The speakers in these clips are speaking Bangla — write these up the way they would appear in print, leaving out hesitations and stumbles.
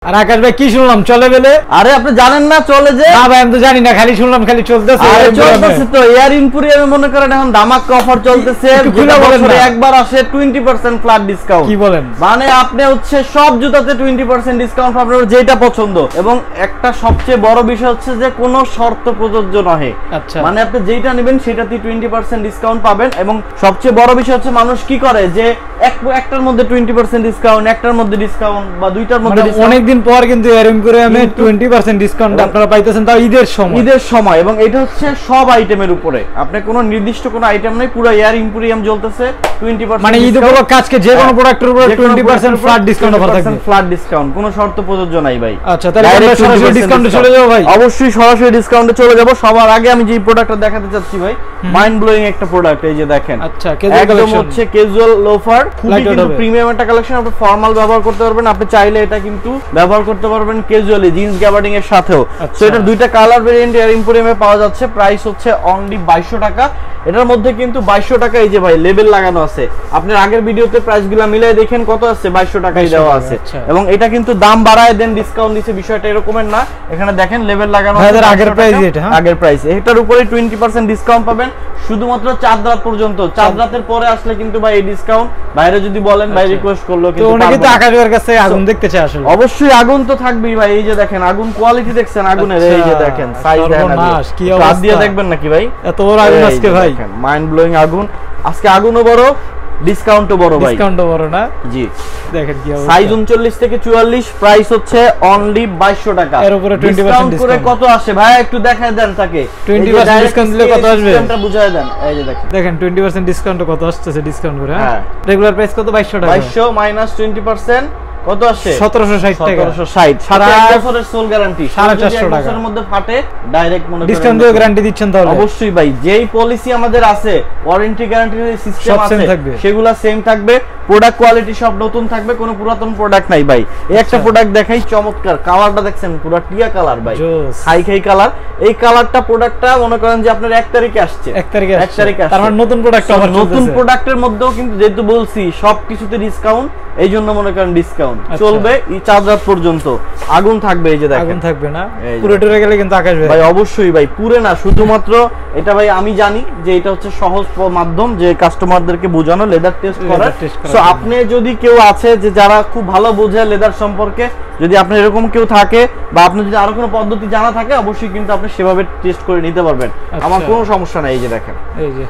আর আকাশ ভাই কি শুনলাম চলে বলে? আরে আপনি জানেন না চলে যে? না ভাই আমি তো জানি না, খালি শুনলাম খালি চলতেছে। আরে চলতেছে তো, এয়ার ইম্পোরিয়ামে মনে করেন এখন ধামাকা অফার চলতেছে। বছরে একবার আসে 20% ফ্ল্যাট ডিসকাউন্ট। কি বলেন? মানে আপনি হচ্ছে সব জুতাতে 20% ডিসকাউন্ট পাবেন, যেটা পছন্দ। এবং একটা সবচেয়ে বড় বিষয় হচ্ছে যে কোনো শর্ত প্রযোজ্য নয়। আচ্ছা, মানে আপনি যেটা নেবেন সেটাতে 20% ডিসকাউন্ট পাবেন। এবং সবচেয়ে বড় বিষয় হচ্ছে মানুষ কি করে যে একটার মধ্যে 20% ডিসকাউন্ট, একটার মধ্যে ডিসকাউন্ট বা দুইটার মধ্যে ডিসকাউন্ট। অনেকদিন পর কিন্তু এয়ার ইম্পোরিয়ামে 20% ডিসকাউন্ট আপনারা পাইতেছেন, তাও ঈদের সময়। এবং এটা হচ্ছে সব আইটেমের উপরে, আপনি কোনো নির্দিষ্ট কোনো আইটেম নাই, পুরো এয়ার ইম্পোরিয়াম চলতেছে 20%। মানে ঈদ উপলক্ষে আজকে যে কোনো প্রোডাক্টের উপরে 20% ফ্ল্যাট ডিসকাউন্ট অফার থাকবে। ফ্ল্যাট ডিসকাউন্ট, কোনো শর্ত প্রযোজ্য নাই ভাই। আচ্ছা, তাহলে আমরা সরাসরি ডিসকাউন্টে চলে যাব ভাই। অবশ্যই সরাসরি ডিসকাউন্টে চলে যাব। সবার আগে আমি যে প্রোডাক্টটা দেখাতে চাচ্ছি ভাই, মাইন্ড ব্লোয়িং একটা প্রোডাক্ট, এই যে দেখেন। আচ্ছা, একদম হচ্ছে ক্যাজুয়াল লোফার, খুবই কিন্তু প্রিমিয়াম একটা কালেকশন। আপনি ফর্মাল ব্যবহার করতে পারবেন, আপনি চাইলে এটা কিন্তু ব্যবহার করতে পারবেন ক্যাজুয়ালি জিন্স গ্যাবার্ডিং এর সাথেও। সো এটার দুইটা কালার ভেরিয়েন্ট এয়ার ইম্পোরিয়ামে পাওয়া যাচ্ছে। প্রাইস হচ্ছে অনলি 2200 টাকা। এটার মধ্যে কিন্তু 2200 টাকা এই যে ভাই লেবেল লাগানো আছে। আপনার আগের ভিডিওতে প্রাইসগুলো মিলাই দেখেন কত আছে, 2200 টাকাই দেওয়া আছে। এবং এটা কিন্তু দাম বাড়ায় দেন ডিসকাউন্ট দিছে, বিষয়টা এরকমের না। এখানে দেখেন লেবেল লাগানো আছে, আগের প্রাইস এটা, আগের প্রাইস। এটার উপরে 20% ডিসকাউন্ট পাবেন শুধুমাত্র 4 রাত পর্যন্ত। 4 রাতের পরে আসলে কিন্তু ভাই এই ডিসকাউন্ট বাইরে যদি বলেন ভাই রিকোয়েস্ট করলো কিন্তু অনেকে তো আকাশের কাছে আগুন দেখতে চায়। আসলে অবশ্যই আগুন তো থাকবেই ভাই। এই যে দেখেন আগুন, কোয়ালিটি দেখছেন আগুনের, এই যে দেখেন সাইজ দেখেন, কি অবস্থা, হাত দিয়ে দেখবেন নাকি ভাই? এত বড় আগুন আজকে ভাই, মাইন্ড ব্লোয়িং আগুন আজকে। আগুনও বড়, ডিসকাউন্টও বড় ভাই, ডিসকাউন্টও বড় না? জি দেখেন কি অবস্থা। সাইজ 39 থেকে 44, প্রাইস হচ্ছে অনলি 2200 টাকা। এর উপরে 20% ডিসকাউন্ট করে কত আসে ভাই একটু দেখায় দেন তাকে। 20% ডিসকাউন্ট দিলে কত আসবে সিস্টেমটা বুঝায় দেন। এই যে দেখেন 20% ডিসকাউন্ট কত আসছে ডিসকাউন্ট করে। হ্যাঁ, রেগুলার প্রাইস কত? 2200 টাকা। 2200 মাইনাস 20% কত আসে? 1760 টাকা। 1760, সাথে 1 বছরের সোল গ্যারান্টি। 450 টাকা বছরের মধ্যে ফাটে ডাইরেক্ট মনে করেন ডিসকাউন্ট দিয়ে গ্যারান্টি দিচ্ছেন তাহলে? অবশ্যই ভাই, যেই পলিসি আমাদের আছে, ওয়ারেন্টি গ্যারান্টি সিস্টেম আছে, সেগুলা সেম থাকবে। প্রোডাক্ট কোয়ালিটি সব নতুন থাকবে, কোনো পুরাতন প্রোডাক্ট নাই ভাই। এই একটা প্রোডাক্ট দেখাই, চমৎকার কালারটা দেখছেন, পুরো টিয়া কালার ভাই, হাই কালার। এই কালারটা প্রোডাক্টটা মনে করেন যে আপনার 1 তারিখে আসছে, 1 তারিখে তার মানে নতুন প্রোডাক্ট আবার নতুন প্রোডাক্টের মধ্যেও কিন্তু যেহেতু বলছি সবকিছুতে ডিসকাউন্ট, এই জন্য মনে করেন ডিসকাউন্ট চলবে এই 4 রাত পর্যন্ত। আগুন থাকবে, এই যে দেখেন আগুন থাকবে না, পুরো টুরে গেলে কিন্তু আকাশ ভাই। অবশ্যই ভাই, পুরো না, শুধুমাত্র এটা ভাই আমি জানি যে এটা হচ্ছে সহজ মাধ্যম যে কাস্টমারদেরকে বোঝানো, লেদার টেস্ট করা। সো আপনি যদি কেউ আছে যে যারা খুব ভালো বোঝে লেদার সম্পর্কে, যদি আপনার এরকম কেউ থাকে বা আপনি যদি আরো কোনো পদ্ধতি জানা থাকে, অবশ্যই কিন্তু আপনি সেভাবে টেস্ট করে নিতে পারবেন, আমার কোনো সমস্যা নাই। এই যে দেখেন, এই যে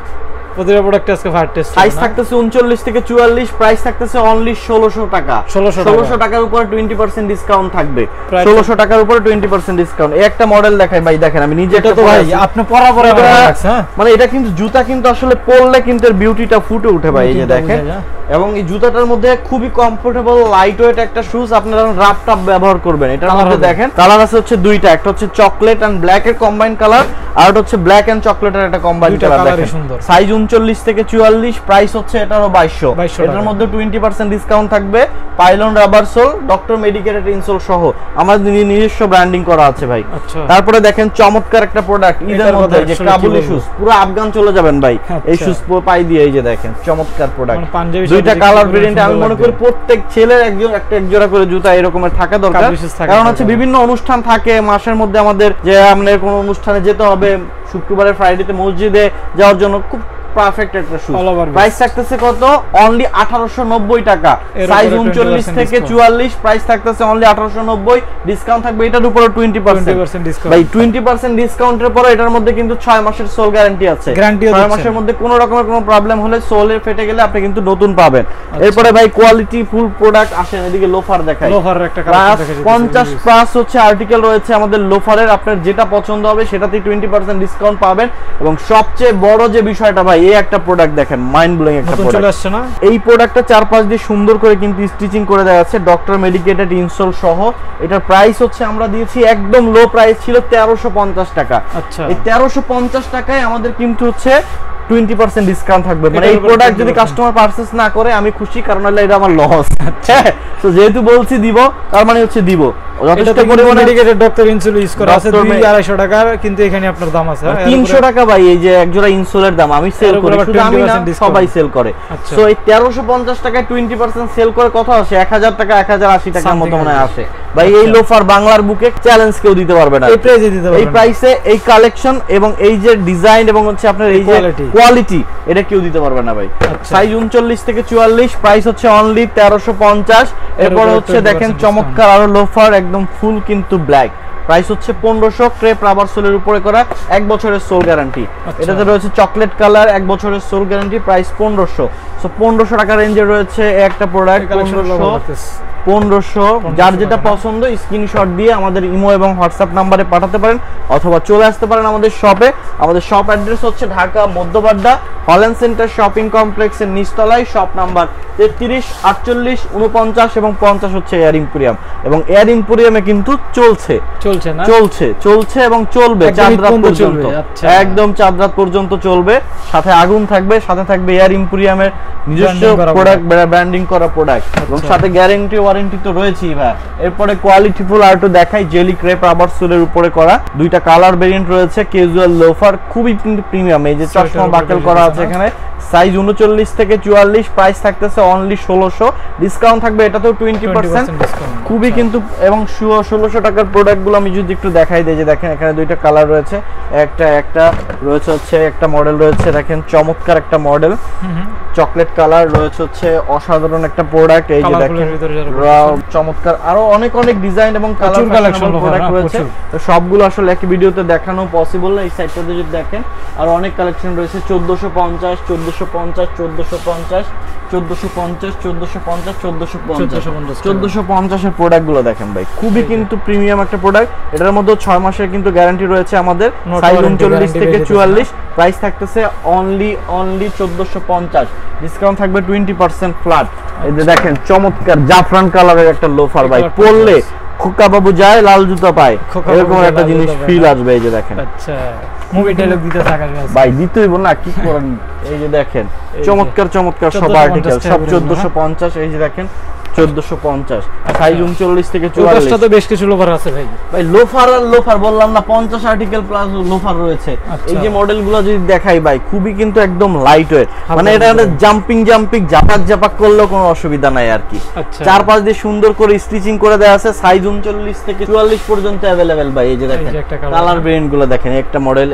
প্রতিটা প্রোডাক্ট আজকে ফার টেস্ট। সাইজ থাকতেছে 39 থেকে 44, প্রাইস থাকতেছে অনলি 1600 টাকা। 1600 টাকার উপরে 20% ডিসকাউন্ট থাকবে। 1600 টাকার উপরে 20% ডিসকাউন্ট। এই একটা মডেল দেখাই ভাই, দেখেন আমি নিজে এটা তো ভাই আপনি পরা পরে রাখছেন। মানে এটা কিন্তু জুতা কিন্তু আসলে পরলে কিন্তু এর বিউটিটা ফুটে ওঠে ভাই। এই যে দেখেন, এবং এই জুতাটার মধ্যে খুবই কমফোর্টেবল লাইট ওয়েট একটা শুজ। আপনারা রাফ টাপ ব্যবহার করবেন। এটার মধ্যে দেখেন কালার আছে হচ্ছে দুইটা, একটা হচ্ছে চকলেট এন্ড ব্ল্যাক এর কম্বাইন কালার, আর একটা হচ্ছে ব্ল্যাক এন্ড চকলেটের একটা কম্বাইন কালার। দেখেন সাইজ 39 থেকে 44, প্রাইস হচ্ছে এটারও 2200। এটার মধ্যে 20% ডিসকাউন্ট থাকবে। Pylon rubber soul, doctor medicated insole সহ আমাদের নিজস্ব ব্র্যান্ডিং করা আছে ভাই। তারপরে দেখেন চমৎকার একটা প্রোডাক্ট ঈদের মধ্যে, যে কাবুলি শুজ, পুরো আফগান চলে যাবেন ভাই এই শুজ পাই দিয়ে। এই যে দেখেন চমৎকার প্রোডাক্ট, দুইটা কালার ভেরিয়েন্ট। আমি মনে করি প্রত্যেক ছেলের এক জোড়া করে জুতা এরকমের থাকা দরকার, কারণ হচ্ছে বিভিন্ন অনুষ্ঠান থাকে মাসের মধ্যে আমাদের, যে আমাদের কোনো অনুষ্ঠানে যেতে হবে, শুক্রবারে ফ্রাইডেতে মসজিদে যাওয়ার জন্য খুব পারফেক্ট একটা শু। প্রাইস থাকতেছে কত? অনলি 1890 টাকা। সাইজ 39 থেকে 44, প্রাইস থাকতেছে অনলি 1890। ডিসকাউন্ট থাকবে এটার উপরে 20% ডিসকাউন্ট ভাই। 20% ডিসকাউন্টের পরে এটার মধ্যে কিন্তু 6 মাসের সোল গ্যারান্টি আছে। 6 মাসের মধ্যে কোনো রকমের কোনো প্রবলেম হলে, সোলে ফেটে গেলে আপনি কিন্তু নতুন পাবেন। এরপরে ভাই কোয়ালিটি ফুল প্রোডাক্ট আসেন, এদিকে লোফার দেখাই। লোফার একটা কালেকশন দেখাই, 50 প্লাস হচ্ছে আর্টিকেল রয়েছে আমাদের লোফারের। আপনার যেটা পছন্দ হবে সেটাতেই 20% ডিসকাউন্ট পাবেন। এবং সবচেয়ে বড় যে বিষয়টা ভাই, এই একটা প্রোডাক্ট দেখেন, মাইন্ড ব্লোয়িং একটা প্রোডাক্ট চলে আসছে না? এই প্রোডাক্টটা 4-5 দিয়ে সুন্দর করে কিন্তু স্টিচিং করে দেওয়া আছে, ডক্টর মেডিকেটেড ইনসোল সহ। এটার প্রাইস হচ্ছে আমরা দিয়েছি একদম লো প্রাইস ছিল 1350 টাকা। আচ্ছা, এই 1350 টাকায় আমাদের কিন্তু হচ্ছে 20% ডিসকাউন্ট থাকবে। মানে এই প্রোডাক্ট যদি কাস্টমার পারচেজ না করে আমি খুশি, কারণ হলো এটা আমার লস। আচ্ছা, তো যেহেতু বলছি দিব, তার মানে হচ্ছে দিব। যথেষ্ট পরিমাণে মেডিকেটেড ডক্টর ইনসোল ইউজ করা আছে 200-250 টাকা, কিন্তু এখানে আপনার দাম আছে 300 টাকা ভাই। এই যে এক জোড়া ইনসোলের দাম আমি সেল করি, শুধু আমি না সবাই সেল করে। সো এই 1350 টাকায় 20% সেল করে কত আসে? 1000 টাকা 1080 টাকার মতো মনে আসে। ভাই এই লোফার বাংলার বুকে চ্যালেঞ্জ কেউ দিতে পারবে না, এই প্রাইসে দিতে পারবে, এই প্রাইসে এই কালেকশন এবং এই যে ডিজাইন এবং হচ্ছে আপনার এই যে কোয়ালিটি, এটা কেউ দিতে পারবে না ভাই। সাইজ 39 থেকে 44, প্রাইস হচ্ছে অনলি 1350। এরপর হচ্ছে দেখেন চমৎকার আরো লোফার, একদম ফুল কিন্তু ব্ল্যাক, প্রাইস হচ্ছে 1500, ক্রেপ রাবার সোলের উপরে করা, 1 বছরের সোল গ্যারান্টি। এটাতে রয়েছে চকলেট কালার, 1 বছরের সোল গ্যারান্টি, প্রাইস 1500। সো 1500 টাকা রেঞ্জে রয়েছে একটা প্রোডাক্ট, 1500। যার যেটা পছন্দ স্ক্রিনশট দিয়ে আমাদের ইমো এবং হোয়াটসঅ্যাপ নাম্বারে পাঠাতে পারেন, অথবা চলে আসতে পারেন আমাদের শপে। আমাদের শপ অ্যাড্রেস হচ্ছে Dhaka Madhyabadda Holland centre shopping কমপ্লেক্সের নিচতলায়, শপ নাম্বার 33, 48, 49 এবং 50 হচ্ছে এয়ার ইম্পোরিয়াম। এবং এয়ার ইম্পোরিয়ামে কিন্তু চলছে এবং চলবে চাঁদ রাত পর্যন্ত, একদম চাঁদ রাত পর্যন্ত চলবে। সাথে আগুন থাকবে, সাথে থাকবে এয়ার ইম্পোরিয়ামের নিজস্ব প্রোডাক্ট, ব্র্যান্ডিং করা প্রোডাক্ট, এবং সাথে গ্যারান্টি ওয়ারেন্টি তো রয়েছেই ভাই। এরপরে কোয়ালিটিফুল আর একটু দেখাই, জেলি ক্রেপ রাবার সোলের উপরে করা, দুইটা কালার ভেরিয়েন্ট রয়েছে, ক্যাজুয়াল লোফার, খুবই কিন্তু প্রিমিয়াম। এই যে চশমা বাকেল করা আছে এখানে, সাইজ 39 থেকে 44, প্রাইস থাকতেছে অনলি 1600, ডিসকাউন্ট থাকবে এটাতেও 20%, খুবই কিন্তু। এবং 1600 টাকার প্রোডাক্টগুলো আমি যদি একটু দেখাই দিই, যে দেখেন এখানে দুইটা কালার রয়েছে, একটা রয়েছে হচ্ছে একটা মডেল রয়েছে, দেখেন চমৎকার একটা মডেল, চকলেট কালার রয়েছে হচ্ছে অসাধারণ একটা প্রোডাক্ট। এই যে দেখেন চমৎকার আরো অনেক ডিজাইন এবং কালার কালেকশন প্রোডাক্ট রয়েছে, তো সবগুলো আসলে এক ভিডিওতে দেখানো পসিবল না। এই সাইডটাতে যদি দেখেন আরো অনেক কালেকশন রয়েছে, 1450, 1450, 1450, 1450, 1450, 1450 এর প্রোডাক্টগুলো দেখেন ভাই, খুবই কিন্তু প্রিমিয়াম একটা প্রোডাক্ট। এটার মধ্যে 6 মাসের কিন্তু গ্যারান্টি রয়েছে আমাদের, সাইজ 39 থেকে 44, প্রাইস থাকতেছে অনলি 1450, ডিসকাউন্ট থাকবে 20% ফ্ল্যাট। এই যে দেখেন চমৎকার জাফরান কালারের একটা লোফার ভাই, পরলে খোকা বাবু যায় লাল জুতা পায়, এরকম একটা জিনিস ফিল আসবে। এই যে দেখেন, আচ্ছা মুভি ডায়লগ দিতে থাকা ভাই, দিতেই বল না, কি করেন। এই যে দেখেন চমৎকার সব আর্টিকেল, সব 1450। এই যে দেখেন 1450, সাইজ 39 থেকে 44, তো বেশ কিছু লোফার আছে ভাই। লোফার বললাম না, 50 আর্টিকেল প্লাস লোফার রয়েছে। এই যে মডেলগুলো যদি দেখাই ভাই, খুবই কিন্তু একদম লাইট ওয়েট, মানে এটা জাম্পিং জাপাক করলেও কোনো অসুবিধা নাই আর কি। 4-5 দিয়ে সুন্দর করে স্টিচিং করে দেওয়া আছে, সাইজ 39 থেকে 44 পর্যন্ত अवेलेबल ভাই। এই যে দেখেন কালার ভেরিয়েন্ট গুলো দেখেন, একটা মডেল,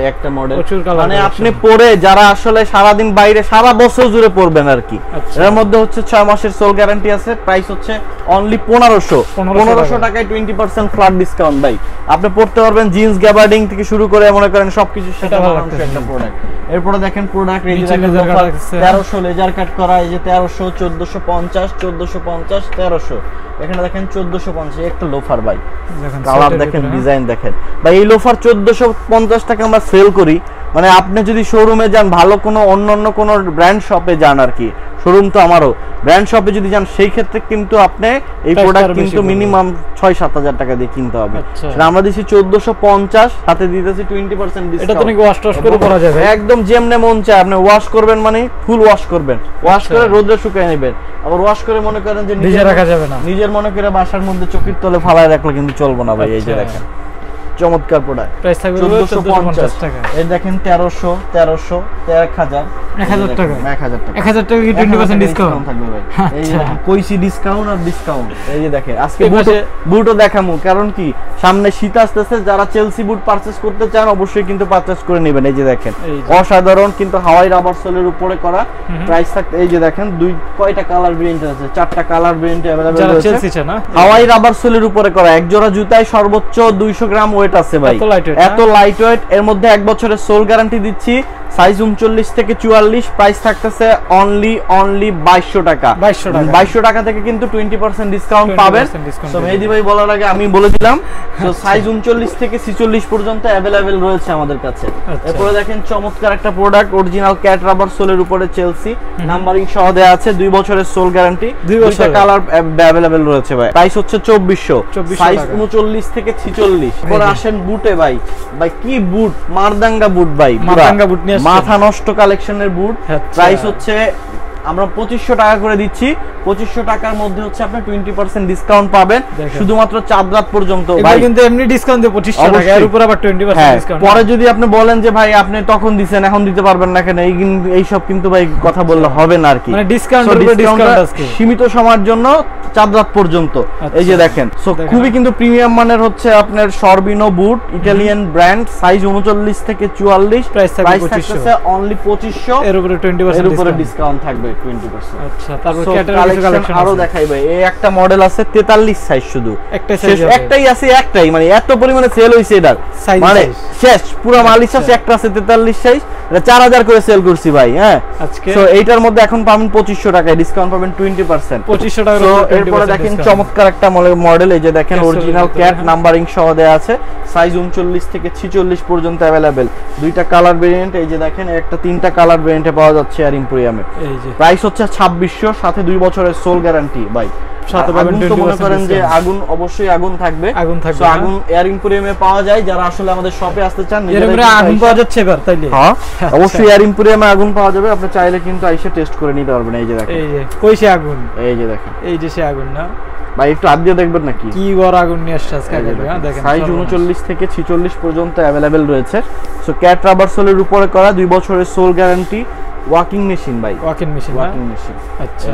মানে আপনি পরে যারা আসলে সারা দিন বাইরে, সারা বছর জুড়ে পরবেন আর কি। এর মধ্যে হচ্ছে 6 মাসের সোল গ্যারান্টি আছে, প্রাইস হচ্ছে অনলি 1500 টাকায় 20% ফ্ল্যাট ডিসকাউন্ট ভাই। আপনি পড়তে পারবেন জিন্স গ্যাবার্ডিং থেকে শুরু করে মনে করেন সবকিছুর সাথে একটা প্রোডাক্ট। এরপরে দেখেন প্রোডাক্ট 1300 লেজার কাট করা, এই যে 1300, 1450, 1450, 1300, এখানে দেখেন 1450 একটা লোফার ভাই, কালার দেখেন, ডিজাইন দেখেন ভাই। এই লোফার 1450 টাকা আমরা সেল করি, মানে আপনি যদি শোরুমে যান, ভালো কোনো অন্য কোনো ব্র্যান্ড শপে যান আর কি, শোরুম তো আমারও, ব্র্যান্ড শপে যদি যান সেই ক্ষেত্রে কিন্তু আপনি এই প্রোডাক্ট কিন্তু মিনিমাম 6-7 টাকা দিয়ে কিনতে হবে। আমরা দিচ্ছি 1450, সাথে দিতেছি 20% ডিসকাউন্ট। এটা তো নাকি ওয়াশ করে পরা যাবে, একদম যেমনে মন চায় আপনি ওয়াশ করবেন, মানে ফুল ওয়াশ করবেন, ওয়াশ করে রোদে শুকায় নেবেন। আবার ওয়াশ করে মনে করেন যে নিজে রাখা যাবে না, নিজের মনে করে বাসার মধ্যে চোখের তলে ফালায় রাখলে কিন্তু চলবে না ভাই। এই যে দেখেন চমৎকার প্রোডাক্ট, প্রাইস থাকবে 1450 টাকা। এই দেখেন 1300, 1000 টাকা, 1000 টাকা কি 20% ডিসকাউন্ট থাকবে ভাই। এই যে কইছি ডিসকাউন্ট আর ডিসকাউন্ট। এই যে দেখেন আজকে বুটও দেখামু, কারণ কি সামনে শীত আসতেছে, যারা চেলসি বুট পারচেজ করতে চান অবশ্যই কিন্তু পারচেজ করে নেবেন। এই যে দেখেন অসাধারণ কিন্তু হাওয়াই রাবার সোলের উপরে করা, প্রাইস থাকতে এই যে দেখেন কয়টা কালার ভেরিয়েন্ট আছে, 4টা কালার ভেরিয়েন্ট अवेलेबल রয়েছে। হাওয়াই রাবার সোলের উপরে করা, এক জোড়া জুতায় সর্বোচ্চ 200 গ্রাম ওয়েট আছে ভাই, এত লাইট ওয়েট। এর মধ্যে 1 বছরের সোল গ্যারান্টি দিচ্ছি, সাইজ 39 থেকে 44, প্রাইস থাকতেছে অনলি 2200 টাকা। 2200 টাকা থেকে কিন্তু 20% ডিসকাউন্ট পাবেন। সো মেহেদী ভাই বলার আগে আমি বলে দিলাম, সো সাইজ 39 থেকে 46 পর্যন্ত अवेलेबल রয়েছে আমাদের কাছে। এরপরে দেখেন চমৎকার একটা প্রোডাক্ট, অরিজিনাল ক্যাট রাবার সোলের উপরে চেলসি, নাম্বারিং সহ দেয়া আছে, 2 বছরের সোল গ্যারান্টি, 2টা কালার अवेलेबल রয়েছে ভাই। প্রাইস হচ্ছে 2400, সাইজ 39 থেকে 46। পরে আসেন বুটে ভাই, কি বুট, মারদাঙ্গা বুট ভাই, মারদাঙ্গা বুট নিয়ে মাথা নষ্ট কালেকশনের বুট, প্রাইস হচ্ছে আমরা 2500 টাকা করে দিচ্ছি। 2500 টাকার মধ্যে হচ্ছে আপনি 20% ডিসকাউন্ট পাবেন শুধুমাত্র চাঁদ রাত পর্যন্ত ভাই। কিন্তু এমনি ডিসকাউন্ট দিয়ে 2500 টাকা, এর উপর আবার 20% ডিসকাউন্ট। পরে যদি আপনি বলেন যে ভাই আপনি তখন দিবেন এখন দিতে পারবেন না কেন, এই সব কিন্তু ভাই কথা বললে হবে না আর কি। মানে ডিসকাউন্টের উপর ডিসকাউন্ট আছে সীমিত সময়ের জন্য চাঁদ রাত পর্যন্ত। এই যে দেখেন, সো খুবই কিন্তু প্রিমিয়াম মানের হচ্ছে আপনার সরবিনো বুট, ইতালিয়ান ব্র্যান্ড, সাইজ 39 থেকে 44, প্রাইস থাকছে অনলি 2500, এর উপরে 20% ডিসকাউন্ট থাকবে 20%। আচ্ছা, তারপর কালেকশন আরো দেখাই ভাই। এই একটা মডেল আছে 43 সাইজ, শুধু একটাই আছে, একটাই মানে এত পরিমাণে সেল হইছে এটার মানে শেষ, পুরো মালিশ আছে একটা আছে 43 সাইজ, এটা 4000 করে সেল করছি ভাই। হ্যাঁ, সো এইটার মধ্যে এখন পাবেন 2500 টাকায়, ডিসকাউন্ট পাবেন 20%। 2500 টাকা। এরপরে দেখেন চমৎকার একটা মডেল, এই যে দেখেন অরিজিনাল ক্যাট নাম্বারিং সহ দেয়া আছে, সাইজ 39 থেকে 46 পর্যন্ত अवेलेबल, দুইটা কালার ভেরিয়েন্ট। এই যে দেখেন একটা 3টা কালার ভেরিয়েন্টে পাওয়া যাচ্ছে এয়ার ইম্পোরিয়ামে। এই যে প্রাইস হচ্ছে 2600, সাথে 2 বছরের সোল গ্যারান্টি ভাই। সাথে পাবেন 20% মনে করেন যে আগুন, অবশ্যই আগুন থাকবে। সো আগুন এয়ার ইম্পোরিয়ামে পাওয়া যায়, যারা আসলে আমাদের শপে আসতে চান নিজেরা আগুন পাওয়া যাচ্ছে এবার তাইলে। হ্যাঁ, অবশ্যই এয়ার ইম্পোরিয়ামে আগুন পাওয়া যাবে, আপনি চাইলে কিন্তু আইসা টেস্ট করে নিতে পারবেন। এই যে দেখেন, এই যে কইছে আগুন, এই যে দেখেন, এই যে সে আগুন না ভাই, একটু হাত দিয়ে দেখবেন নাকি কি বড় আগুন নিয়ে আসছে আজকে। দেখেন সাইজ 39 থেকে 46 পর্যন্ত अवेलेबल রয়েছে। সো ক্যাট রাবার সোলের উপরে করা, 2 বছরের সোল গ্যারান্টি, ওয়াকিং মেশিন ভাই, ওয়াকিং মেশিন। আচ্ছা,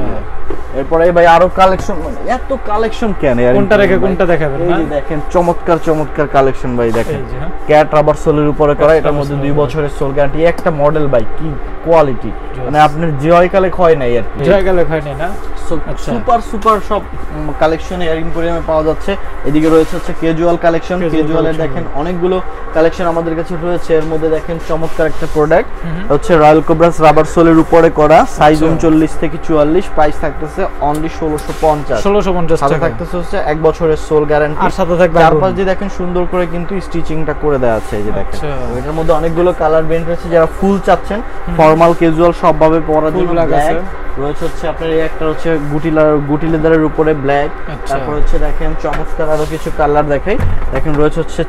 এরপরে ভাই আরো কালেকশন, মানে এত কালেকশন কেন, কোনটা রেখে কোনটা দেখাবেন না? এই দেখেন চমৎকার চমৎকার কালেকশন ভাই, দেখেন ক্যাট রাবার সোলের উপরে করা, এটার মধ্যে 2 বছরের সোল গ্যারান্টি, একটা মডেল ভাই, কি কোয়ালিটি, মানে আপনার জয়কালে ক্ষয় নাই আর কি, জয়কালে ক্ষয় নাই না। সুপার সুপার সব কালেকশন এয়ার ইম্পোরিয়ামে পাওয়া যাচ্ছে। এদিকে রয়েছে হচ্ছে ক্যাজুয়াল কালেকশন, ক্যাজুয়ালের দেখেন অনেকগুলো কালেকশন আমাদের কাছে রয়েছে। এর মধ্যে দেখেন চমৎকার একটা প্রোডাক্ট হচ্ছে রয়্যাল কোবরাস রাবার সোলের উপরে করা, সাইজ 39 থেকে 44, প্রাইস থাকতেছে অনলি 1650 টাকা, থাকতেছে হচ্ছে 1 বছরের সোল গ্যারান্টি, আর সাথে থাকবে চারপাশ দিয়ে দেখেন সুন্দর করে কিন্তু স্টিচিংটা করে দেওয়া আছে। এই যে দেখেন, এটার মধ্যে অনেকগুলো কালার ভেরিয়েন্ট রয়েছে, যারা ফুল চাচ্ছেন ফর্মাল ক্যাজুয়াল সবভাবে পরার জন্য রয়েছে হচ্ছে আপনার এই একটা হচ্ছে গুটি লেদারের উপরে ব্ল্যাক, তারপর হচ্ছে দেখেন চমৎকার আরো কিছু কালার দেখাই। দেখেন রয়েছে হচ্ছে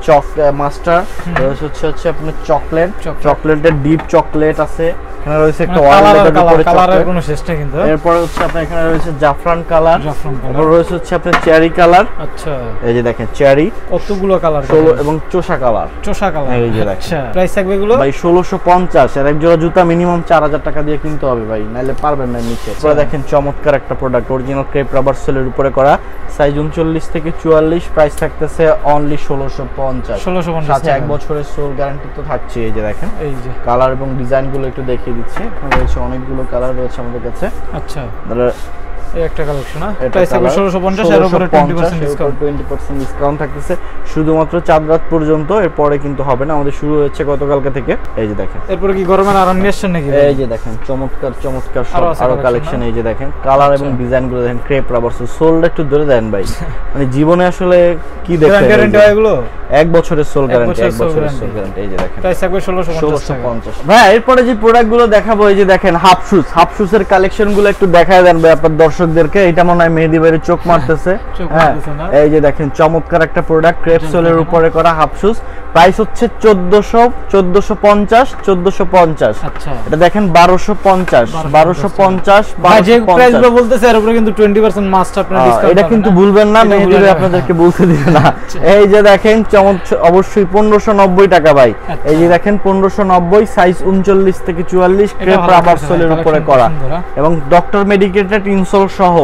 মাস্টার, রয়েছে হচ্ছে আপনার চকলেটের ডিপ চকলেট আছে, এখানে রয়েছে একটা অরেঞ্জের উপরে কালারের কোনো শেষ নেই কিন্তু। এরপর হচ্ছে আপনার এখানে রয়েছে জাফরান কালার, তারপর রয়েছে হচ্ছে আপনার চেরি কালার। আচ্ছা, এই যে দেখেন চেরি, কতগুলো কালার, 16 এবং চোষা কালার। এই যে দেখেন, আচ্ছা প্রাইস থাকবে এগুলো ভাই 1650, আর এক জোড়া জুতা মিনিমাম 4000 টাকা দিয়ে কিনতে হবে ভাই, নাইলে পারবেন না নিচে। এরপর দেখেন চমৎকার একটা প্রোডাক্ট, অরিজিনাল ক্রেপ রাবার সোলের উপরে করা, সাইজ 39 থেকে 44, প্রাইস থাকতেছে অনলি 1650, সাথে 1 বছরের সোল গ্যারান্টি তো থাকছে। এই যে দেখেন, এই যে কালার এবং ডিজাইন গুলো একটু দেখিয়ে দিচ্ছি, রয়েছে অনেকগুলো কালার রয়েছে আমাদের কাছে। আচ্ছা, এই একটা কালেকশন, প্রাইস হবে 1650, এর উপরে 20% ডিসকাউন্ট থাকতেছে শুধুমাত্র চাঁদ রাত পর্যন্ত, এরপরে কিন্তু হবে না, আমাদের শুরু হচ্ছে গতকালকে থেকে। এই যে দেখেন, এরপরে কি গরমের আরাম নিয়ে আসছেন নাকি? এই যে দেখেন চমৎকার চমৎকার আরো কালেকশন, এই যে দেখেন কালার এবং ডিজাইন গুলো দেখেন, ক্রেপ রাবার সোলটা একটু ধরে দেন ভাই, মানে জীবনে আসলে কি দেখেন, গ্যারান্টি হয় এগুলো 1 বছরের সোল গ্যারান্টি, 1 বছরের সোল গ্যারান্টি। এই যে দেখেন, প্রাইস থাকবে 1650 ভাই। এরপরে যে প্রোডাক্ট গুলো দেখাবো, এই যে দেখেন হাফ শুজের কালেকশন গুলো একটু দেখায় দেন ভাই আপনার দর্শকদেরকে। এটা মনে হয় মেহেদি ভাইয়ের চোখ মারতেছে। এই যে দেখেন চমৎকার একটা প্রোডাক্ট, ক্রেপ সোলের উপরে করা হাফ শুজ, প্রাইস হচ্ছে 1450। আচ্ছা, এটা দেখেন 1250 ভাই, যে প্রাইস গুলো বলতেছে এর উপরে কিন্তু 20% মাস্ট আপনারা ডিসকাউন্ট, এটা কিন্তু ভুলবেন না, মেহেদি ভাই আপনাদেরকে বলতে দিবে না। এই যে দেখেন অবশ্যই 1590 টাকা ভাই। এই যে দেখেন 1590, সাইজ 39 থেকে 44, ক্রেপ রাবার সোলের উপরে করা এবং ডক্টর মেডিকেটেড ইনসোল সহ।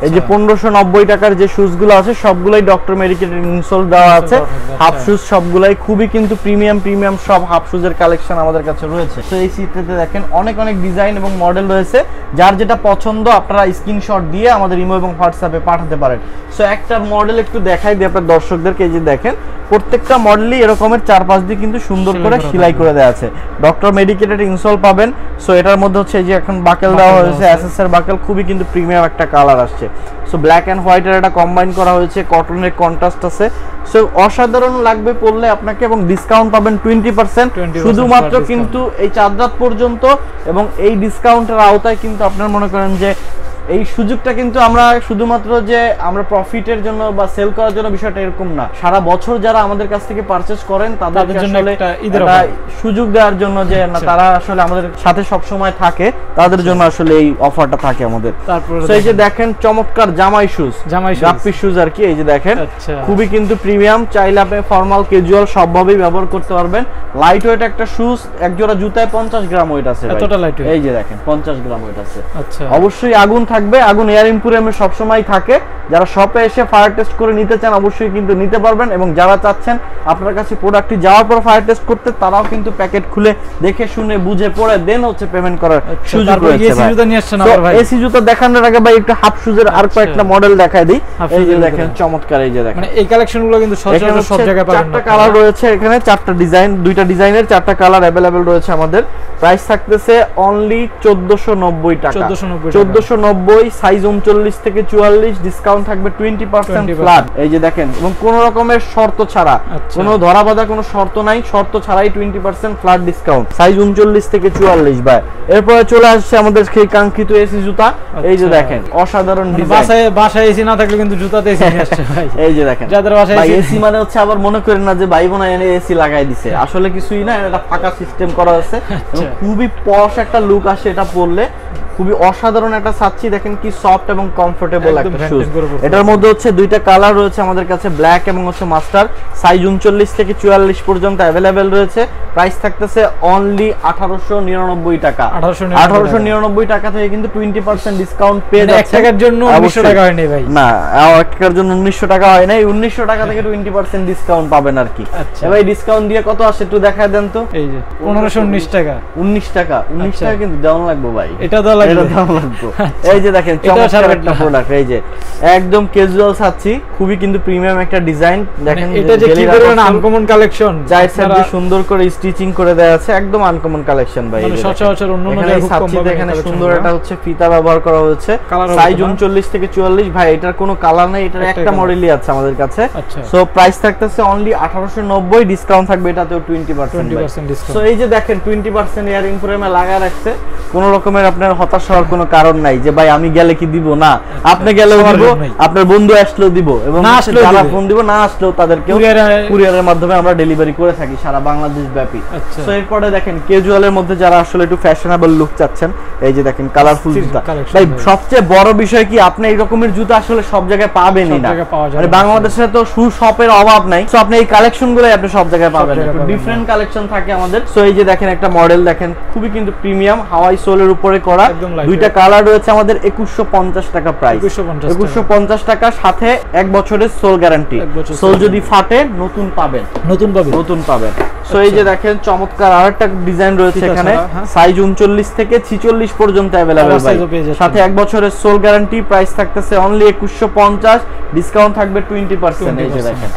এই যে 1590 টাকার যে শুজ গুলো আছে সবগুলাই ডক্টর মেডিকেটেড ইনসোল দেওয়া আছে, হাফ শুজ সবগুলাই খুবই কিন্তু প্রিমিয়াম সব হাফ শুজের কালেকশন আমাদের কাছে রয়েছে। তো এই সিটটাতে দেখেন অনেক ডিজাইন এবং মডেল রয়েছে, যার যেটা পছন্দ আপনারা স্ক্রিনশট দিয়ে আমাদের ইমো এবং হোয়াটসঅ্যাপে পাঠাতে পারেন। সো একটা মডেল একটু দেখাই দিই আপনার দর্শকদেরকে। এই যে দেখেন প্রত্যেকটা মডেলই এরকমের 4-5 দিয়ে কিন্তু সুন্দর করে সেলাই করে দেওয়া আছে, ডক্টর মেডিকেটেড ইনসোল পাবেন। সো এটার মধ্যে হচ্ছে এই যে এখন বাকেল দেওয়া হয়েছে, এসএসআর বাকেল, খুবই কিন্তু প্রিমিয়াম একটা কালার আসছে। সো ব্ল্যাক এন্ড হোয়াইট এর এটা কম্বাইন করা হয়েছে, কটনের কন্ট্রাস্ট আছে। সো অসাধারণ লাগবে পরলে আপনাকে, এবং ডিসকাউন্ট পাবেন 20% শুধুমাত্র কিন্তু এই চাঁদ রাত পর্যন্ত, এবং এই ডিসকাউন্টের আওতায় কিন্তু আপনারা মনে করেন যে এই সুযোগটা কিন্তু আমরা শুধুমাত্র যে আমরা প্রফিটের জন্য বা সেল করার জন্য বিষয়টা এরকম না, সারা বছর যারা আমাদের কাছ থেকে পারচেজ করেন তাদের জন্য একটা সুযোগ দেওয়ার জন্য যে না তারা আসলে আমাদের সাথে সব সময় থাকে, তাদের জন্য আসলে এই অফারটা থাকে আমাদের। তারপরে এই যে দেখেন চমৎকার জামাই শুজ, গাপ্পি শুজ আর কি, এই যে দেখেন খুবই কিন্তু প্রিমিয়াম, চাইলে আপনি ফর্মাল ক্যাজুয়াল সবভাবেই ব্যবহার করতে পারবেন। লাইট ওয়েট একটা শুজ, এক জোড়া জুতায় 50 গ্রাম ওয়েট আছে, এই যে দেখেন 50 গ্রাম ওয়েট আছে। অবশ্যই আগুন থাকবে, আগুন এয়ার ইম্পুরিয়ামে সব সময় থাকে। যারা শপে এসে ফায়ার টেস্ট করে নিতে চান অবশ্যই কিন্তু নিতে পারবেন, এবং যারা চাচ্ছেন আপনার কাছে প্রোডাক্টটি যাওয়ার পর ফায়ার টেস্ট করতে, তারাও কিন্তু প্যাকেট খুলে দেখে শুনে বুঝে পড়ে দেন হচ্ছে পেমেন্ট করার সুযোগ রয়েছে। এসি জুতা নিয়ে আসছেন আবার ভাই, এসি জুতা দেখানোর আগে ভাই একটু হাফ শুজের আর কয়েকটা মডেল দেখাই দিই। এই যে দেখেন চমৎকার, এই যে দেখেন মানে এই কালেকশনগুলো কিন্তু সচরাচর সব জায়গায় পাবেন। চারটা কালার রয়েছে এখানে, চারটা ডিজাইন, দুইটা ডিজাইনের চারটা কালার अवेलेबल রয়েছে আমাদের। প্রাইস থাকতেছে অনলি 1490 টাকা, 1490, সাইজ 39 থেকে 44, ডিসকাউন্ট থাকবে 20% ফ্ল্যাট। এই যে দেখেন, এবং কোন রকমের শর্ত ছাড়া, কোনো ধরা বাঁধা কোনো শর্ত নাই, শর্ত ছাড়াই 20% ফ্ল্যাট ডিসকাউন্ট, সাইজ 39 থেকে 44 ভাই। এরপরে চলে আসছে আমাদের সেই কাঙ্ক্ষিত এসি জুতা, এই যে দেখেন অসাধারণ ডিজাইন। বাসায় এসি না থাকলে কিন্তু জুতাতে এসি নিয়ে আসছে ভাই। এই যে দেখেন যাদের বাসায় এসি মানে হচ্ছে আবার মনে করেন না যে ভাই বোন এনে এসি লাগাই দিছে, আসলে কিছুই না, এটা ফাঁকা সিস্টেম করা আছে, খুবই পশ একটা লুক আসে এটা পরলে, খুবই অসাধারণ একটা সাচ্চি। দেখেন কি সফট এবং কমফোর্টেবল একটা শুজ। এটার মধ্যে হচ্ছে দুইটা কালার রয়েছে আমাদের কাছে, ব্ল্যাক এবং হচ্ছে মাস্টার, সাইজ 39 থেকে 44 পর্যন্ত अवेलेबल রয়েছে। প্রাইস থাকতেছে অনলি 1899 টাকা, 1899 টাকা থেকে কিন্তু 20% ডিসকাউন্ট পেয়ে যাচ্ছে। এক টাকার জন্য 1900 টাকা হয় নাই ভাই, না এক টাকার জন্য 1900 টাকা হয় নাই, 1900 টাকা থেকে 20% ডিসকাউন্ট পাবেন আর কি। এবারে ডিসকাউন্ট দিয়ে কত আসে একটু দেখায় দেন তো। এই যে 1519 টাকা, 19 টাকা, 19 টাকা কিন্তু দেওয়া লাগবে ভাই, এটা দাও লাগবে। এই যে দেখেন চমৎকার একটা প্রোডাক্ট, এই যে একদম ক্যাজুয়াল সাচ্চি, খুবই কিন্তু প্রিমিয়াম একটা ডিজাইন। দেখেন এটা যে কি পরিমাণ আনকমন কালেকশন, চার সাইড দিয়ে সুন্দর করে স্টিচিং করে দেয়া আছে, একদম আনকমন কালেকশন ভাই। মানে সচরাচর অন্য জায়গায় খুব কম পাবেন। এখানে সুন্দর একটা হচ্ছে ফিতা ব্যবহার করা হয়েছে, সাইজ 39 থেকে 44 ভাই। এটার কোনো কালার নাই, এটার একটা মডেলই আছে আমাদের কাছে। সো প্রাইস থাকতেছে অনলি 1890, ডিসকাউন্ট থাকবে এটাতেও 20% ডিসকাউন্ট। সো এই যে দেখেন 20% ইয়ারিং ফ্রেমে লাগায় রাখছে, কোনো রকমের আপনার হতাশ হওয়ার কোনো কারণ নাই যে ভাই আমি গেলে কি দিব না, আপনি গেলেও দিব, আপনার বন্ধু আসলেও দিব, এবং যারা ফোন দিব না আসলেও তাদেরকে কুরিয়ারের মাধ্যমে আমরা ডেলিভারি করে থাকি সারা বাংলাদেশ ব্যাপী। সো এরপরে দেখেন ক্যাজুয়ালের মধ্যে যারা আসলে একটু ফ্যাশনেবল লুক চাচ্ছেন, এই যে দেখেন কালারফুল জুতা ভাই। সবচেয়ে বড় বিষয় কি, আপনি এই রকমের জুতা আসলে সব জায়গায় পাবেনই না, মানে বাংলাদেশে তো শু শপের অভাব নাই। সো আপনি এই কালেকশনগুলোই আপনি সব জায়গায় পাবেন, ডিফারেন্ট কালেকশন থাকে আমাদের। সো এই যে দেখেন একটা মডেল দেখেন, খুবই কিন্তু প্রিমিয়াম, হাওয়াই সোলের উপরে করা, দুইটা কালার রয়েছে আমাদের। 2150 টাকা প্রাইস, 2150 টাকা, সাথে 1 বছরের সোল গ্যারান্টি। সোল যদি ফাটে নতুন পাবেন, নতুন পাবেন। সো এই যে দেখেন চমৎকার আরেকটা ডিজাইন রয়েছে এখানে, সাইজ 39 থেকে 46 পর্যন্ত अवेलेबल ভাই, সাথে 1 বছরের সোল গ্যারান্টি। প্রাইস থাকতেছে অনলি 2150, ডিসকাউন্ট থাকবে 20%। এই যে দেখেন।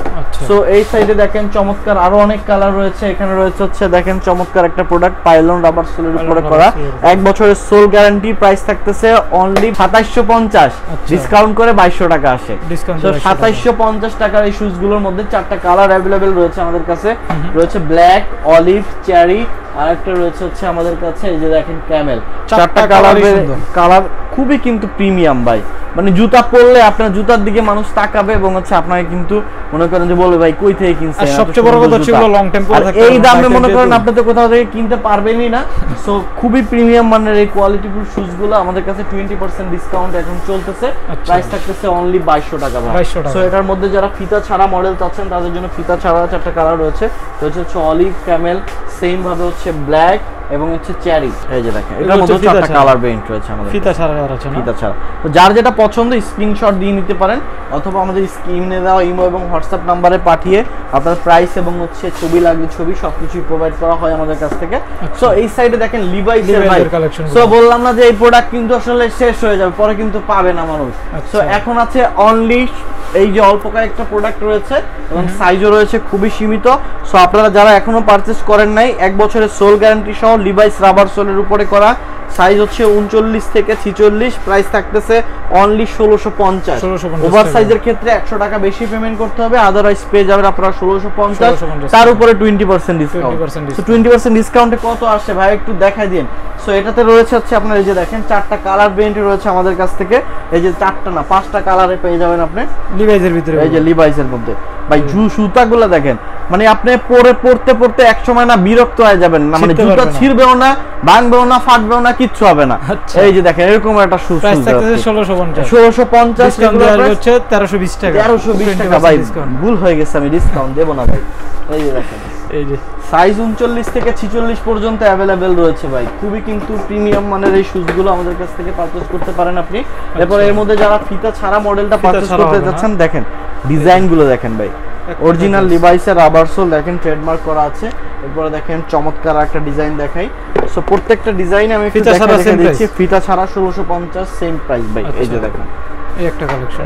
সো এই সাইডে দেখেন চমৎকার আরো অনেক কালার রয়েছে, এখানে রয়েছে হচ্ছে দেখেন চমৎকার একটা প্রোডাক্ট, পাইলন রাবার সোলের উপরে করা, 1 বছরের সোল গ্যারান্টি। প্রাইস থাকতেছে অনলি 2750, ডিসকাউন্ট করে 2200 টাকা আসে। সো 2750 টাকার এই শুজ গুলোর মধ্যে 4টা কালার अवेलेबल রয়েছে আমাদের কাছে, রয়েছে ব্ল্যাক, অলিভ, চেরি, আর একটা রয়েছে হচ্ছে আমাদের কাছে এই যে দেখেন ক্যামেল। 4টা কালার খুবই কিন্তু প্রিমিয়াম ভাই, মানে জুতা পরলে আপনার জুতার দিকে মানুষ তাকাবে, এবং হচ্ছে আপনাকে কিন্তু মনে করেন যে বলবে ভাই কই থেকে কিনছেন। আর সবচেয়ে বড় কথা হচ্ছে এগুলো লং টাইম পরে থাকে, এই দামে মনে করেন আপনি তো কোথাও থেকে কিনতে পারবেনই না। সো খুবই প্রিমিয়াম মানের এই কোয়ালিটিফুল শুজগুলো আমাদের কাছে 20% ডিসকাউন্ট এখন চলতেছে। প্রাইস থাকতেছে অনলি 2200 টাকা ভাই। সো এটার মধ্যে যারা ফিতা ছাড়া মডেল চাচ্ছেন তাদের জন্য ফিতা ছাড়া 4টা কালার রয়েছে, হচ্ছে অলিভ, ক্যামেল, সেম ভাবে হচ্ছে ব্ল্যাক এবং হচ্ছে চেরি। এই যে দেখেন এটার মধ্যে 4টা কালার ভেরিয়েন্ট রয়েছে আমাদের, ফিতা ছাড়া আছে না, ফিতা ছাড়া। তো যার যেটা পছন্দ স্ক্রিনশট দিয়ে নিতে পারেন, অথবা আমাদের স্ক্রিনে দেওয়া ইমো এবং হোয়াটসঅ্যাপ নম্বরে পাঠিয়ে আপনার প্রাইস এবং হচ্ছে ছবি লাগবে ছবি সবকিছু প্রোভাইড করা হয় আমাদের কাছ থেকে। সো এই সাইডে দেখেন লিভাইসের কালেকশন। সো বললাম না যে এই প্রোডাক্ট কিন্তু আসলে শেষ হয়ে যাবে, পরে কিন্তু পাবে না মানুষ। সো এখন আছে অনলি এই যে অল্প কয়েকটা প্রোডাক্ট রয়েছে, এবং সাইজও রয়েছে খুবই সীমিত। সো আপনারা যারা এখনো পারচেজ করেন নাই, 1 বছরের সোল গ্যারান্টি সহ লিভাইস রাবার সোলের উপরে করা, সাইজ হচ্ছে 39 থেকে 46, প্রাইস থাকতেছে অনলি 1650। ওভার সাইজের ক্ষেত্রে 100 টাকা বেশি পেমেন্ট করতে হবে, আদারওয়াইজ পেয়ে যাবেন আপনারা 1650, তার উপরে 20% ডিসকাউন্ট। সো 20% ডিসকাউন্টে কত আসে ভাই একটু দেখাই দিন। সো এটাতে রয়েছে হচ্ছে আপনার এই যে দেখেন 4টা কালার ভেরিয়েন্ট রয়েছে আমাদের কাছ থেকে, এই যে 4টা না 5টা কালারে পেয়ে যাবেন আপনি লিভাইসের ভিতরে, এই যে লিভাইসের মধ্যে ভাই সুতাগুলো দেখেন, মানে আপনি পড়তে এক সময় না বিরক্ত হয়ে যাবেন না, মানে জুতা ছিড়বেও না, ভাঙবেও না, ফাটবেও না, কিচ্ছু হবে না। এই যে দেখেন এরকম একটা শু, প্রাইস থাকতেছে 1650, 1650, ডিসকাউন্ট দেওয়া হচ্ছে 1320 টাকা, 1320 টাকা ভাই, ভুল হয়ে গেছে, আমি ডিসকাউন্ট দেব না ভাই। এই যে দেখেন, এই যে সাইজ 39 থেকে 46 পর্যন্ত अवेलेबल রয়েছে ভাই, খুবই কিন্তু প্রিমিয়াম মানের এই শুজগুলো আমাদের কাছ থেকে পারচেজ করতে পারেন আপনি। এরপর এর মধ্যে যারা ফিতা ছাড়া মডেলটা পারচেজ করতে যাচ্ছেন, দেখেন ডিজাইনগুলো দেখেন ভাই, অরিজিনাল লিভাইসের রাবার সোল দেখেন ট্রেডমার্ক করা আছে। এরপর দেখেন চমৎকার একটা ডিজাইন দেখাই, সো প্রত্যেকটা ডিজাইন আমি ফিতা ছাড়া সেম দিচ্ছি, ফিতা ছাড়া 1650 সেম প্রাইস ভাই। এই যে দেখেন এই একটা কালেকশন,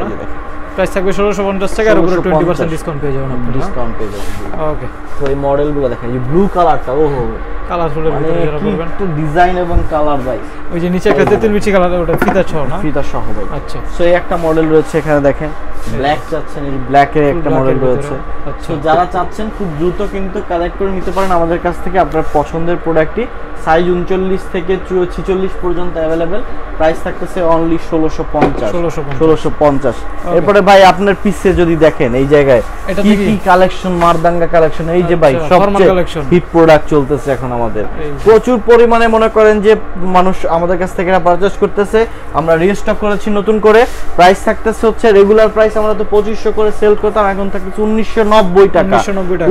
প্রাইস থাকবে 1650 টাকা, আর উপরে 20% ডিসকাউন্ট পেয়ে যাবেন আপনি, ডিসকাউন্ট পেয়ে যাবেন। ওকে, তো এই মডেলগুলো দেখেন, এই ব্লু কালারটা, ওহো কালারফুলের ভিতরে যারা পড়বেন, একটু ডিজাইন এবং কালার ভাই, ওই যে নিচে একটা তেতুল বিচি কালার, ওটা ফিতা সহ না, ফিতা সহ ভাই। আচ্ছা, সো এই একটা মডেল রয়েছে এখানে দেখেন, ব্ল্যাক চাচ্ছেন, এই ব্ল্যাকের একটা মডেল রয়েছে। আচ্ছা, তো যারা চাচ্ছেন খুব দ্রুত কিন্তু কালেক্ট করে নিতে পারেন আমাদের কাছ থেকে আপনার পছন্দের প্রোডাক্টটি। সাইজ 39 থেকে 46 পর্যন্ত अवेलेबल, প্রাইস থাকতেছে অনলি 1650। এরপরে ভাই আপনার পিছে যদি দেখেন এই জায়গায় কি কি কালেকশন, মারদাঙ্গা কালেকশন, এই যে ভাই সবচেয়ে হিট প্রোডাক্ট চলতেছে এখন আমাদের, প্রচুর পরিমাণে মনে করেন যে মানুষ আমাদের কাছ থেকে পারচেজ করতেছে, আমরা রিস্টক করেছি নতুন করে। প্রাইস থাকতেছে হচ্ছে রেগুলার প্রাইস আমরা তো 2500 করে সেল করতাম, এখন থাকতেছে 1990 টাকা,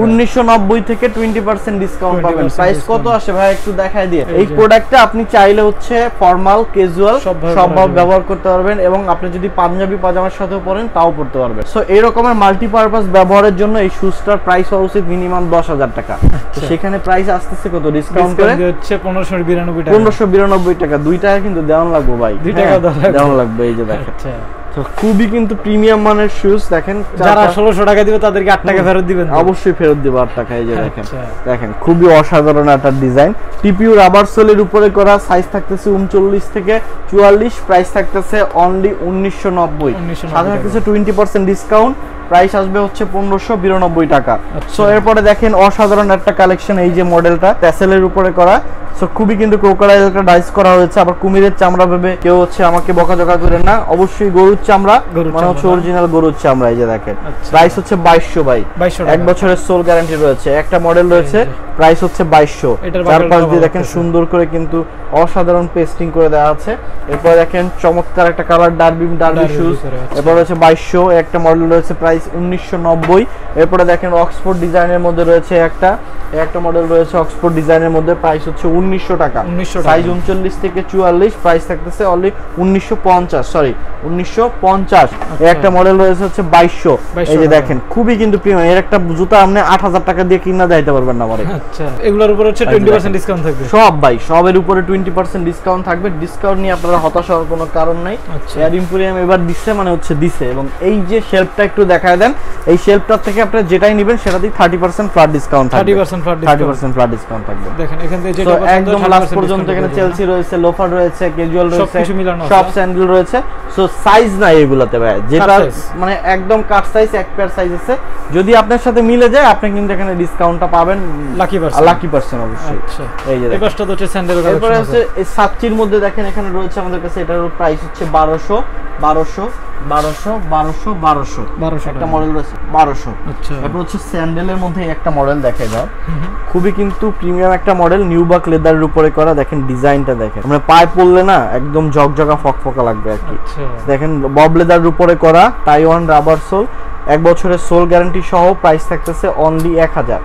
1990 থেকে 20% ডিসকাউন্ট পাবেন। প্রাইস কত আসে ভাই একটু দেখাই দিয়ে। এই প্রোডাক্টটা আপনি চাইলে হচ্ছে ফর্মাল, ক্যাজুয়াল সবভাবে ব্যবহার করতে পারবেন, এবং আপনি যদি পাঞ্জাবি পাজামার সাথেও পরেন তাও পরতে পারবেন। সো এই রকমের মাল্টিপারপাস ব্যবহারের জন্য এই শুজটার প্রাইস হওয়া উচিত মিনিমাম 10,000 টাকা। তো সেখানে প্রাইস আসতেছে কত ডিসকাউন্ট করে হচ্ছে 1592 টাকা, 1592 টাকা, 2 টাকা কিন্তু দেওয়ান লাগবে ভাই, 2 টাকা দেওয়ান লাগবে। এই যে দেখেন, আচ্ছা, তো খুবই কিন্তু প্রিমিয়াম মানের শুজ দেখেন, যারা 1600 টাকা দিবে তাদেরকে 8 টাকা ফেরত দিবেন, অবশ্যই ফেরত দিব 8 টাকা। এই যে দেখেন, আচ্ছা, দেখেন খুবই অসাধারণ একটা ডিজাইন, টিপিউ রাবার সোলের উপরে করা, সাইজ থাকতেছে 39 থেকে 44, প্রাইস থাকতেছে অনলি 1990, সাথে থাকতেছে 20% ডিসকাউন্ট, প্রাইস আসবে হচ্ছে 1592 টাকা। সো এরপরে দেখেন অসাধারণ একটা কালেকশন, এই যে মডেলটা ট্যাসেলের উপরে করা, সো খুবই কিন্তু ক্রোকোডাইলটা ডাইস করা হয়েছে, আবার কুমিরের চামড়া ভেবে কেউ হচ্ছে আমাকে বকাঝকা করেন না, অবশ্যই গরুর চামড়া, মানে হচ্ছে অরিজিনাল গরুর চামড়া। এই যে দেখেন, প্রাইস হচ্ছে 2200 ভাই, 1 বছরের সোল গ্যারান্টি রয়েছে। একটা মডেল রয়েছে, প্রাইস হচ্ছে 2200, চারপাশ দিয়ে দেখেন সুন্দর করে কিন্তু অসাধারণ পেস্টিং করে দেওয়া আছে। এরপর দেখেন চমৎকার একটা কালার ডার্বি শুজ, এরপর হচ্ছে 2200, একটা মডেল রয়েছে প্রাইস 1990। এরপরে দেখেন অক্সফোর্ড ডিজাইনের মধ্যে রয়েছে একটা মডেল রয়েছে অক্সফোর্ড ডিজাইনের মধ্যে, প্রাইস হচ্ছে 1900 টাকা, সাইজ 39 থেকে 44, প্রাইস থাকতেছে অনলি 1950। একটা মডেল রয়েছে হচ্ছে 2200। এই যে দেখেন খুবই কিন্তু প্রিমিয়াম, এর একটা জুতা আপনি 8000 টাকা দিয়ে কিনা দিতে পারবেন না আমারে। আচ্ছা, এগুলোর উপর হচ্ছে 20% ডিসকাউন্ট থাকবে, সব ভাই সবের উপরে 20% ডিসকাউন্ট থাকবে। ডিসকাউন্ট নিয়ে আপনারা হতাশ হওয়ার কোনো কারণ নাই। এয়ার ইম্পোরিয়াম এবার দিচ্ছে মানে হচ্ছে দিছে, এবং এই যে শেলফটা একটু দেখায় দেন, এই শেলফটার থেকে আপনি যেটাই নেবেন সেটাতেই 30% ফ্ল্যাট ডিসকাউন্ট থাকবে, 30% ফ্ল্যাট ডিসকাউন্ট থাকবে। দেখেন এখান থেকে যেটা একদম লাস্ট পর্যন্ত এখানে চেলসি রয়েছে, লোফার রয়েছে, ক্যাজুয়াল রয়েছে, সব স্যান্ডেল রয়েছে। সো সাইজ নাই এগুলাতে ভাই, যেটা মানে একদম কাট সাইজ, এক পেয়ার সাইজ আছে, যদি আপনার সাথে মিলে যায় আপনি কিন্তু এখানে ডিসকাউন্টটা পাবেন লাকি পার্সেন্ট অবশ্যই। আচ্ছা, এই যে এবারটা তো হচ্ছে স্যান্ডেল কালেকশন। এরপর আছে এই সাতচির মধ্যে দেখেন এখানে রয়েছে আমাদের কাছে, এটার প্রাইস হচ্ছে 1200 একটা মডেল রয়েছে 1200। আচ্ছা, এরপর হচ্ছে স্যান্ডেলের মধ্যে একটা মডেল দেখাই দাও, খুবই কিন্তু প্রিমিয়াম একটা মডেল, নিউবাক লেদারের উপরে করা। দেখেন ডিজাইনটা দেখেন, মানে পায়ে পরলে না একদম ঝকঝকা ফকফকা লাগবে আর কি। দেখেন বব লেদারের উপরে করা, তাইওয়ান রাবার সোল, 1 বছরের সোল গ্যারান্টি সহ, প্রাইস থাকতেছে অনলি 1000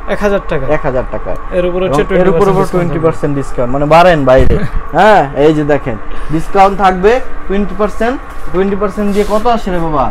টাকা। এর উপর হচ্ছে 20% ডিসকাউন্ট, মানে বাড়েন বাইরে। হ্যাঁ, এই যে দেখেন ডিসকাউন্ট থাকবে 20% দিয়ে কত আসে রে বাবা?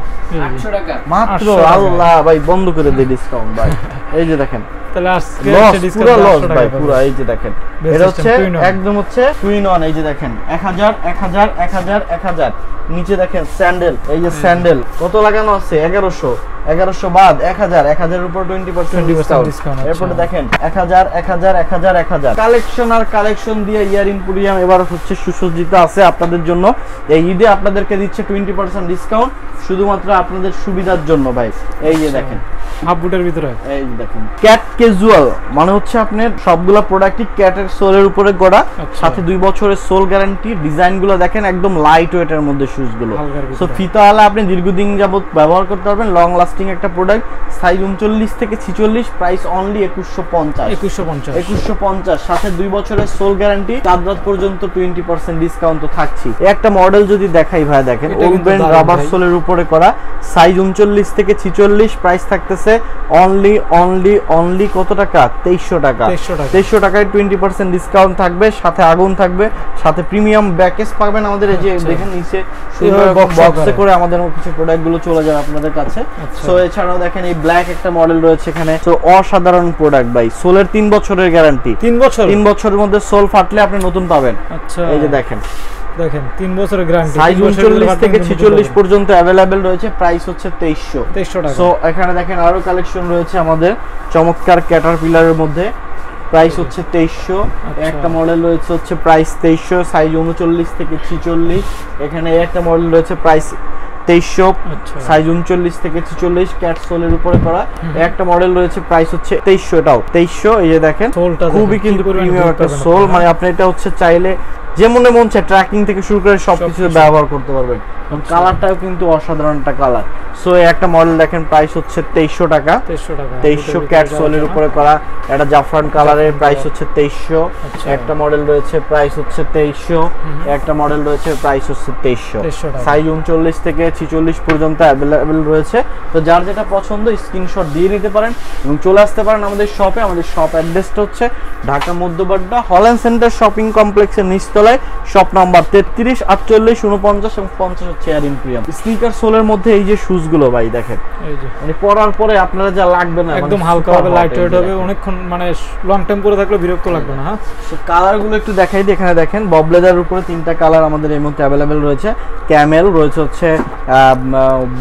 800 টাকা মাত্র। আল্লাহ ভাই বন্ধ করে দে ডিসকাউন্ট ভাই। এই যে দেখেন, তাহলে আজকে ডিসকাউন্ট লস ভাই পুরো। এই যে দেখেন, এটা হচ্ছে একদম হচ্ছে টুইন ওয়ান। এই যে দেখেন 1000 নিচে দেখেন স্যান্ডেল, এই যে স্যান্ডেল কত লাগানো আছে? 1100। 1100 বাদ 1000 1000 এর উপর 20% ডিসকাউন্ট। এরপরে দেখেন 1000 1000 1000 1000 কালেকশন আর কালেকশন দিয়ে ইয়ার ইম্পোরিয়াম এবার হচ্ছে সুসজ্জিত আছে আপনাদের জন্য। এই ঈদে আপনাদেরকে দিচ্ছে 20% ডিসকাউন্ট শুধুমাত্র আপনাদের সুবিধার জন্য ভাই। এই যে দেখেন হাফ বুটের ভিতরে, এই যে দেখেন ক্যাট ক্যাজুয়াল মানে হচ্ছে আপনার সবগুলা প্রোডাক্টই ক্যাটের সোলের উপরে গড়া, সাথে 2 বছরের সোল গ্যারান্টি। ডিজাইনগুলো দেখেন একদম লাইট ওয়েটের মধ্যে শুজগুলো, সো ফিতাওয়ালা আপনি দীর্ঘদিন যাবত ব্যবহার করতে পারবেন। লং লাস্টিং একটা প্রোডাক্ট, সাইজ 39 থেকে 46, প্রাইস অনলি 2150 সাথে 2 বছরের সোল গ্যারান্টি, 4 রাত পর্যন্ত 20% ডিসকাউন্ট তো থাকছি। একটা মডেল যদি দেখাই ভাই দেখেন ওলবেন রাবার সোলের উপরে করা, সাইজ 39 থেকে 46, প্রাইস থাকতেছে অনলি কত টাকা 2300 টাকা। 2300 টাকায় 20% ডিসকাউন্ট থাকবে, সাথে আগুন থাকবে, সাথে প্রিমিয়াম ব্যাকেজ পাবেন আমাদের। এই যে দেখেন নিচে বক্সে করে আমাদের কিছু প্রোডাক্ট গুলো চলে যাবে আপনাদের কাছে। সো এছাড়াও দেখেন এই ব্ল্যাক একটা মডেল রয়েছে এখানে, সো অসাধারণ প্রোডাক্ট ভাই। সোলের 3 বছরের গ্যারান্টি, 3 বছরের মধ্যে সোল ফাটলে আপনি নতুন পাবেন। আচ্ছা এই যে দেখেন 3 বছরের গ্যারান্টি, সাইজ 39 থেকে 46 পর্যন্ত अवेलेबल রয়েছে, প্রাইস হচ্ছে 2300 টাকা। সো এখানে দেখেন আরো কালেকশন রয়েছে আমাদের চমৎকার ক্যাটারপিলারের মধ্যে, প্রাইস হচ্ছে 2300। একটা মডেল রয়েছে হচ্ছে প্রাইস 2300, সাইজ 39 থেকে 46। এখানে একটা মডেল রয়েছে প্রাইস 2300, সাইজ 39 থেকে 46, ক্যাট সোলের উপরে করা। একটা মডেল রয়েছে প্রাইস হচ্ছে 2300, এটাও 2300। এই যে দেখেন খুবই কিন্তু প্রিমিয়াম একটা সোল, মানে আপনি এটা হচ্ছে চাইলে যে মনে মন চায় ট্র্যাকিং থেকে শুরু করে সবকিছু ব্যবহার করতে পারবেন। কালারটাও কিন্তু অসাধারণ একটা কালার। সো একটা মডেল দেখেন প্রাইস হচ্ছে 2300 টাকা, 2300 ক্যাট সোলের উপরে করা। এটা জাফরান কালারের, প্রাইস হচ্ছে 2300। একটা মডেল রয়েছে প্রাইস হচ্ছে 2300, একটা মডেল রয়েছে প্রাইস হচ্ছে 2300, সাইজ 39 থেকে 46 পর্যন্ত अवेलेबल রয়েছে। তো যার যেটা পছন্দ স্ক্রিনশট দিয়ে নিতে পারেন এবং চলে আসতে পারেন আমাদের শপে। আমাদের শপ অ্যাড্রেসটা হচ্ছে Dhaka Madhyabadda Holland centre shopping কমপ্লেক্সের নিচতলায়, শপ নাম্বার 33, 48, 49 এবং 50 হচ্ছে এয়ার ইম্পোরিয়াম। স্নিকার সোলের মধ্যে এই যে শুজ গুলো ভাই দেখেন, এই যে মানে পরার পরে আপনারা যা লাগবে না, একদম হালকা হবে, লাইট ওয়েট হবে, অনেকক্ষণ মানে লং টাইম পরে থাকলে বিরক্ত লাগবে না। হ্যাঁ, সো কালার গুলো একটু দেখাই দিই। এখানে দেখেন বব লেদারের উপরে 3টা কালার আমাদের এই মধ্যে अवेलेबल রয়েছে। ক্যামেল রয়েছে হচ্ছে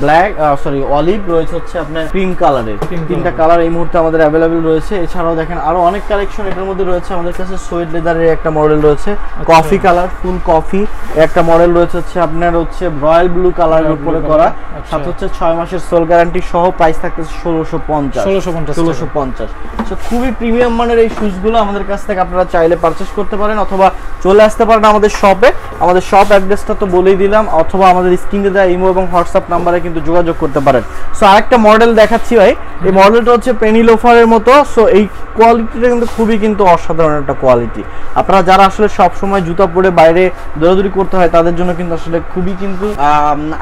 ব্ল্যাক, সরি অলিভ রয়েছে হচ্ছে আপনার ক্রিম কালারের। 3টা কালার এই মুহূর্তে আমাদের अवेलेबल রয়েছে। এছাড়াও দেখেন আরো অনেক কালেকশন এটার মধ্যে রয়েছে আমাদের কাছে। সুইট লেদারের একটা মডেল রয়েছে, কফি কালার, ফুল কফি। একটা মডেল রয়েছে হচ্ছে আপনার হচ্ছে রয়্যাল ব্লু কালারের উপরে করা, সাথে হচ্ছে 6 মাসের সোল গ্যারান্টি সহ, প্রাইস থাকতেছে 1650। সো খুবই প্রিমিয়াম মানের এই শুজগুলো আমাদের কাছ থেকে আপনারা চাইলে পারচেজ করতে পারেন, অথবা চলে আসতে পারেন আমাদের শপে। আমাদের শপ অ্যাড্রেসটা তো বলেই দিলাম, অথবা আমাদের স্ক্রিনে দেওয়া ইমো এবং হোয়াটসঅ্যাপ নাম্বারে কিন্তু যোগাযোগ করতে পারেন। সো আরেকটা মডেল দেখাচ্ছি ভাই, এই মডেলটা হচ্ছে পেনি লোফারের মতো। সো এই কোয়ালিটিটা কিন্তু খুবই কিন্তু অসাধারণ একটা কোয়ালিটি। আপনারা যারা আসলে সব সময় জুতা পরে বাইরে দৌড়াদৌড়ি করতে হয় তাদের জন্য কিন্তু আসলে খুবই কিন্তু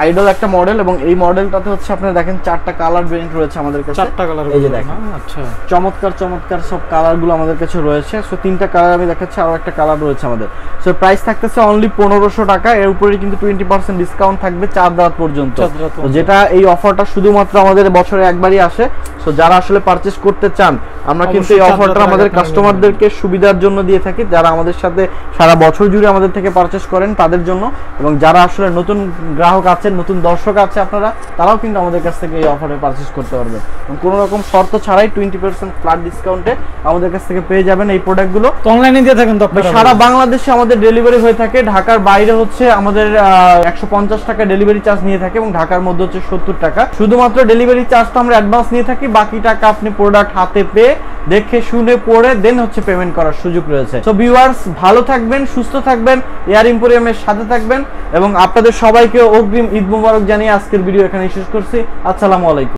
আইডল একটা মডেল। এবং এই মডেলটাতে হচ্ছে আপনারা দেখেন 4টা কালার ভেরিয়েন্ট রয়েছে আমাদের কাছে, 4টা কালার, এই যে দেখেন। আচ্ছা চমৎকার সব কালারগুলো আমাদের কাছে রয়েছে। সো 3টা কালার আমি দেখাচ্ছি, আরো একটা কালার রয়েছে আমাদের। সো প্রাইস থাকতেছে অনলি 1500 টাকা। এর উপরে কিন্তু 20% ডিসকাউন্ট থাকবে 4 রাত পর্যন্ত, যেটা এই অফারটা শুধুমাত্র আমাদের বছরে একবারই আসে। সো যারা আসলে পারচেজ করতে চান, আমরা কিন্তু এই অফারটা আমাদের কাস্টমারদেরকে সুবিধার জন্য দিয়ে থাকি, যারা আমাদের সাথে সারা বছর জুড়ে আমাদের থেকে পারচেজ করেন তাদের জন্য। এবং যারা আসলে নতুন গ্রাহক আছেন, নতুন দর্শক আছে আপনারা, তারাও কিন্তু আমাদের কাছ থেকে এই অফারে পারচেজ করতে পারবেন। কোনো রকম শর্ত ছাড়াই 20% ফ্ল্যাট ডিসকাউন্টে আমাদের কাছ থেকে পেয়ে যাবেন এই প্রোডাক্টগুলো। অনলাইনে দিয়ে থাকেন তো আপনারা? সারা বাংলাদেশে আমাদের ডেলিভারি হয়ে থাকে। ঢাকার বাইরে হচ্ছে আমাদের 150 টাকা ডেলিভারি চার্জ নিয়ে থাকে, এবং ঢাকার মধ্যে হচ্ছে 70 টাকা। শুধুমাত্র ডেলিভারি চার্জটা আমরা অ্যাডভান্স নিয়ে থাকি, বাকি টাকা আপনি প্রোডাক্ট হাতে পেয়ে দেখে শুনে পড়ে দেন হচ্ছে পেমেন্ট করার সুযোগ রয়েছে। সো ভিউয়ার্স, ভালো থাকবেন, সুস্থ থাকবেন, এয়ার ইম্পোরিয়ামের সাথে থাকবেন, এবং আপনাদের সবাইকে অগ্রিম ঈদ মোবারক জানিয়ে আজকের ভিডিও এখানে শেষ করছি। আসসালামু আলাইকুম।